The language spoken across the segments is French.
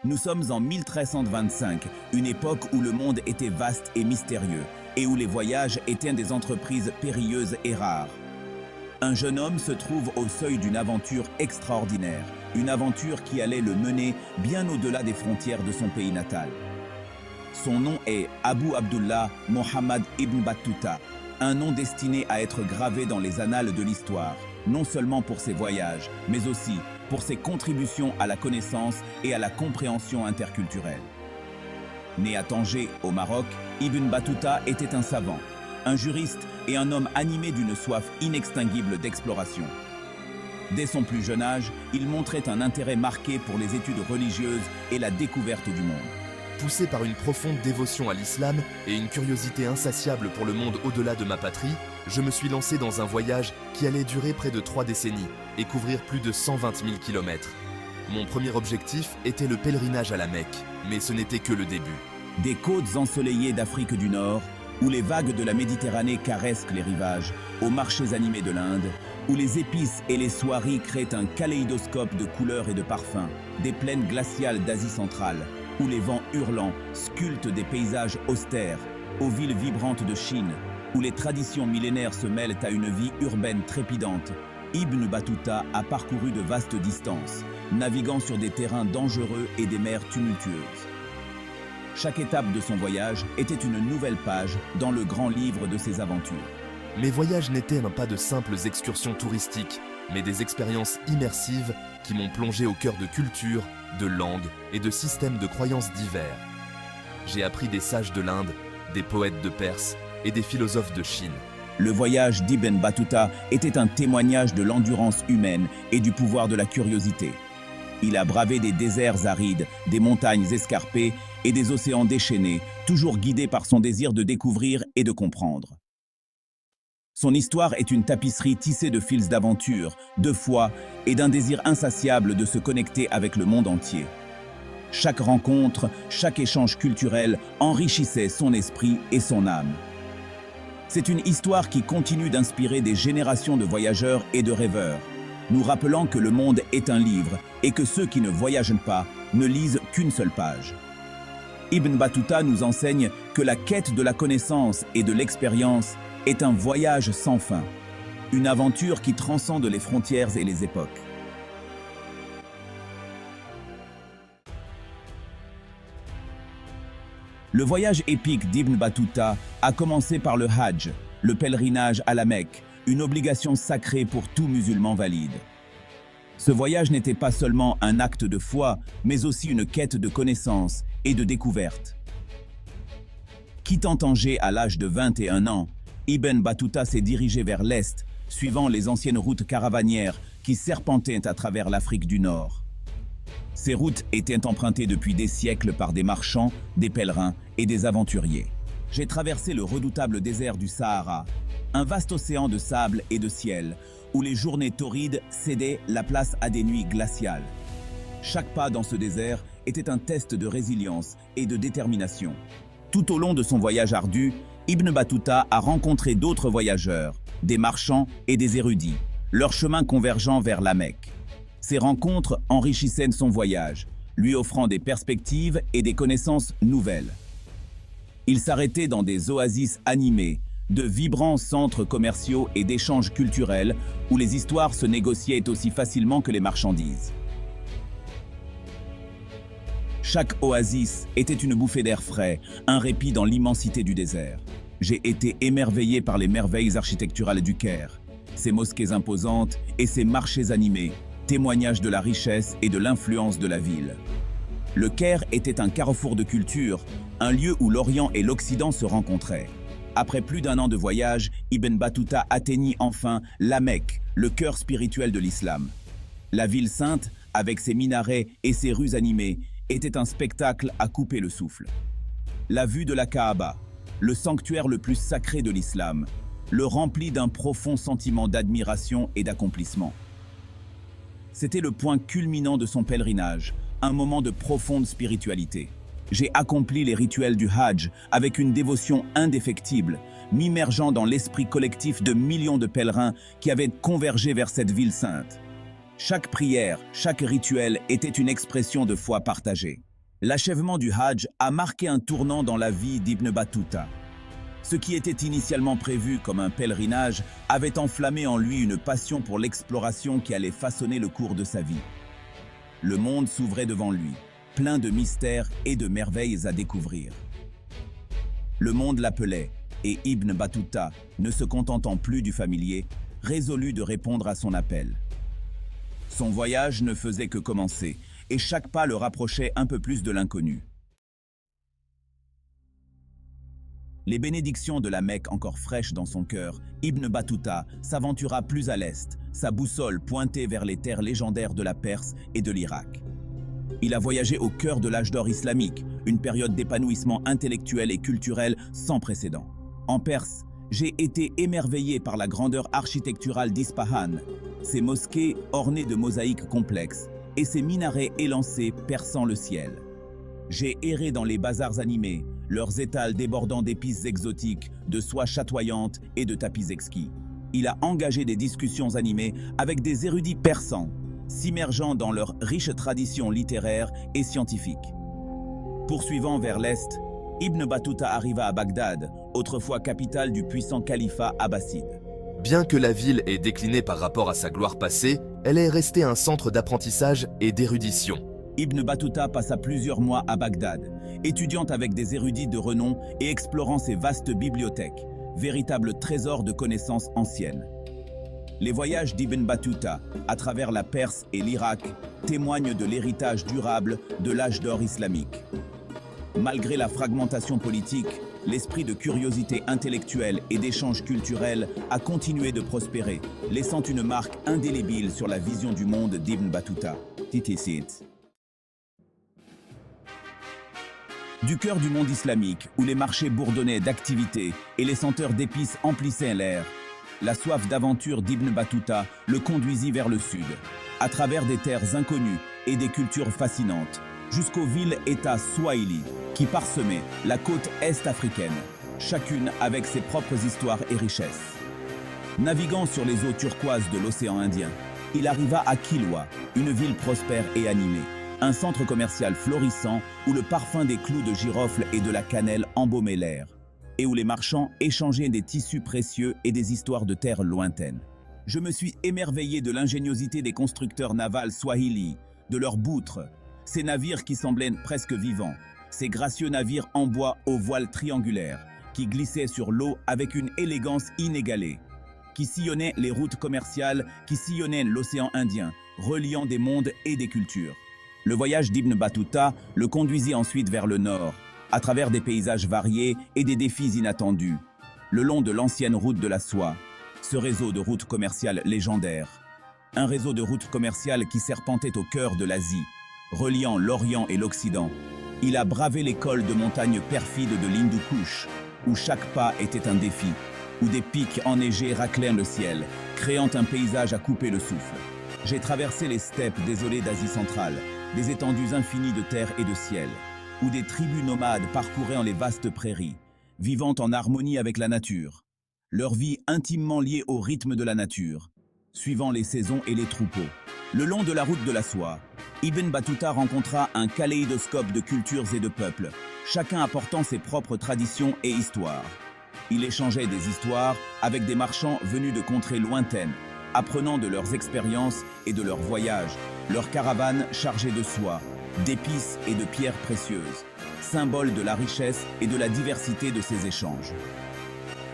Nous sommes en 1325, une époque où le monde était vaste et mystérieux, et où les voyages étaient des entreprises périlleuses et rares. Un jeune homme se trouve au seuil d'une aventure extraordinaire, une aventure qui allait le mener bien au-delà des frontières de son pays natal. Son nom est Abu Abdullah Mohammed ibn Battuta, un nom destiné à être gravé dans les annales de l'histoire, non seulement pour ses voyages, mais aussi pour ses contributions à la connaissance et à la compréhension interculturelle. Né à Tanger, au Maroc, Ibn Battuta était un savant, un juriste et un homme animé d'une soif inextinguible d'exploration. Dès son plus jeune âge, il montrait un intérêt marqué pour les études religieuses et la découverte du monde. Poussé par une profonde dévotion à l'islam et une curiosité insatiable pour le monde au-delà de ma patrie, je me suis lancé dans un voyage qui allait durer près de 3 décennies et couvrir plus de 120 000 km. Mon premier objectif était le pèlerinage à la Mecque, mais ce n'était que le début. Des côtes ensoleillées d'Afrique du Nord, où les vagues de la Méditerranée caressent les rivages, aux marchés animés de l'Inde, où les épices et les soieries créent un kaléidoscope de couleurs et de parfums, des plaines glaciales d'Asie centrale, où les vents hurlants sculptent des paysages austères, aux villes vibrantes de Chine, où les traditions millénaires se mêlent à une vie urbaine trépidante, Ibn Battuta a parcouru de vastes distances, naviguant sur des terrains dangereux et des mers tumultueuses. Chaque étape de son voyage était une nouvelle page dans le grand livre de ses aventures. Mes voyages n'étaient pas de simples excursions touristiques, mais des expériences immersives qui m'ont plongé au cœur de cultures, de langues et de systèmes de croyances divers. J'ai appris des sages de l'Inde, des poètes de Perse et des philosophes de Chine. Le voyage d'Ibn Battuta était un témoignage de l'endurance humaine et du pouvoir de la curiosité. Il a bravé des déserts arides, des montagnes escarpées et des océans déchaînés, toujours guidé par son désir de découvrir et de comprendre. Son histoire est une tapisserie tissée de fils d'aventure, de foi et d'un désir insatiable de se connecter avec le monde entier. Chaque rencontre, chaque échange culturel enrichissait son esprit et son âme. C'est une histoire qui continue d'inspirer des générations de voyageurs et de rêveurs, nous rappelant que le monde est un livre et que ceux qui ne voyagent pas ne lisent qu'une seule page. Ibn Battuta nous enseigne que la quête de la connaissance et de l'expérience est un voyage sans fin, une aventure qui transcende les frontières et les époques. Le voyage épique d'Ibn Battuta a commencé par le Hajj, le pèlerinage à la Mecque, une obligation sacrée pour tout musulman valide. Ce voyage n'était pas seulement un acte de foi, mais aussi une quête de connaissance et de découverte. Quittant Tanger à l'âge de 21 ans, Ibn Battuta s'est dirigé vers l'Est, suivant les anciennes routes caravanières qui serpentaient à travers l'Afrique du Nord. Ces routes étaient empruntées depuis des siècles par des marchands, des pèlerins et des aventuriers. J'ai traversé le redoutable désert du Sahara, un vaste océan de sable et de ciel, où les journées torrides cédaient la place à des nuits glaciales. Chaque pas dans ce désert était un test de résilience et de détermination. Tout au long de son voyage ardu, Ibn Battuta a rencontré d'autres voyageurs, des marchands et des érudits, leur chemin convergeant vers la Mecque. Ces rencontres enrichissaient son voyage, lui offrant des perspectives et des connaissances nouvelles. Il s'arrêtait dans des oasis animées, de vibrants centres commerciaux et d'échanges culturels où les histoires se négociaient aussi facilement que les marchandises. Chaque oasis était une bouffée d'air frais, un répit dans l'immensité du désert. J'ai été émerveillé par les merveilles architecturales du Caire, ses mosquées imposantes et ses marchés animés, témoignage de la richesse et de l'influence de la ville. Le Caire était un carrefour de culture, un lieu où l'Orient et l'Occident se rencontraient. Après plus d'1 an de voyage, Ibn Battuta atteignit enfin la Mecque, le cœur spirituel de l'islam. La ville sainte, avec ses minarets et ses rues animées, était un spectacle à couper le souffle. La vue de la Kaaba, le sanctuaire le plus sacré de l'islam, le remplit d'un profond sentiment d'admiration et d'accomplissement. C'était le point culminant de son pèlerinage, un moment de profonde spiritualité. J'ai accompli les rituels du Hajj avec une dévotion indéfectible, m'immergeant dans l'esprit collectif de millions de pèlerins qui avaient convergé vers cette ville sainte. Chaque prière, chaque rituel était une expression de foi partagée. L'achèvement du Hajj a marqué un tournant dans la vie d'Ibn Battuta. Ce qui était initialement prévu comme un pèlerinage avait enflammé en lui une passion pour l'exploration qui allait façonner le cours de sa vie. Le monde s'ouvrait devant lui, plein de mystères et de merveilles à découvrir. Le monde l'appelait, et Ibn Battuta, ne se contentant plus du familier, résolut de répondre à son appel. Son voyage ne faisait que commencer, et chaque pas le rapprochait un peu plus de l'inconnu. Les bénédictions de la Mecque encore fraîches dans son cœur, Ibn Battuta s'aventura plus à l'est, sa boussole pointée vers les terres légendaires de la Perse et de l'Irak. Il a voyagé au cœur de l'âge d'or islamique, une période d'épanouissement intellectuel et culturel sans précédent. En Perse, j'ai été émerveillé par la grandeur architecturale d'Ispahan, ses mosquées ornées de mosaïques complexes et ses minarets élancés perçant le ciel. J'ai erré dans les bazars animés, leurs étals débordant d'épices exotiques, de soies chatoyantes et de tapis exquis. Il a engagé des discussions animées avec des érudits persans, s'immergeant dans leur riche tradition littéraire et scientifique. Poursuivant vers l'est, Ibn Battuta arriva à Bagdad, autrefois capitale du puissant califat abbasside. Bien que la ville ait décliné par rapport à sa gloire passée, elle est restée un centre d'apprentissage et d'érudition. Ibn Battuta passa plusieurs mois à Bagdad, étudiant avec des érudits de renom et explorant ses vastes bibliothèques, véritables trésors de connaissances anciennes. Les voyages d'Ibn Battuta à travers la Perse et l'Irak témoignent de l'héritage durable de l'âge d'or islamique. Malgré la fragmentation politique, l'esprit de curiosité intellectuelle et d'échange culturel a continué de prospérer, laissant une marque indélébile sur la vision du monde d'Ibn Battuta. Du cœur du monde islamique, où les marchés bourdonnaient d'activités et les senteurs d'épices emplissaient l'air, la soif d'aventure d'Ibn Battuta le conduisit vers le sud, à travers des terres inconnues et des cultures fascinantes, jusqu'aux villes-États swahili qui parsemaient la côte est africaine, chacune avec ses propres histoires et richesses. Naviguant sur les eaux turquoises de l'océan Indien, il arriva à Kilwa, une ville prospère et animée, un centre commercial florissant où le parfum des clous de girofle et de la cannelle embaumait l'air, et où les marchands échangeaient des tissus précieux et des histoires de terres lointaines. Je me suis émerveillé de l'ingéniosité des constructeurs navals swahili, de leurs boutres, ces navires qui semblaient presque vivants, ces gracieux navires en bois aux voiles triangulaires, qui glissaient sur l'eau avec une élégance inégalée, qui sillonnaient les routes commerciales, qui sillonnaient l'océan Indien, reliant des mondes et des cultures. Le voyage d'Ibn Battuta le conduisit ensuite vers le nord, à travers des paysages variés et des défis inattendus, le long de l'ancienne route de la soie, ce réseau de routes commerciales légendaires. Un réseau de routes commerciales qui serpentait au cœur de l'Asie, reliant l'Orient et l'Occident. Il a bravé les cols de montagnes perfides de l'Hindu Kush, où chaque pas était un défi, où des pics enneigés raclaient le ciel, créant un paysage à couper le souffle. J'ai traversé les steppes désolées d'Asie centrale, des étendues infinies de terre et de ciel, où des tribus nomades parcouraient les vastes prairies, vivant en harmonie avec la nature, leur vie intimement liée au rythme de la nature, suivant les saisons et les troupeaux. Le long de la route de la soie, Ibn Battuta rencontra un kaléidoscope de cultures et de peuples, chacun apportant ses propres traditions et histoires. Il échangeait des histoires avec des marchands venus de contrées lointaines, apprenant de leurs expériences et de leurs voyages, leurs caravanes chargées de soie, d'épices et de pierres précieuses, symbole de la richesse et de la diversité de ces échanges.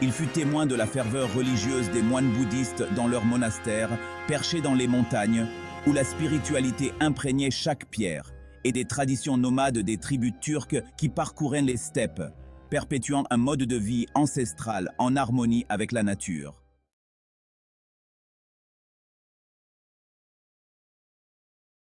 Il fut témoin de la ferveur religieuse des moines bouddhistes dans leurs monastères, perchés dans les montagnes, où la spiritualité imprégnait chaque pierre, et des traditions nomades des tribus turques qui parcouraient les steppes, perpétuant un mode de vie ancestral en harmonie avec la nature.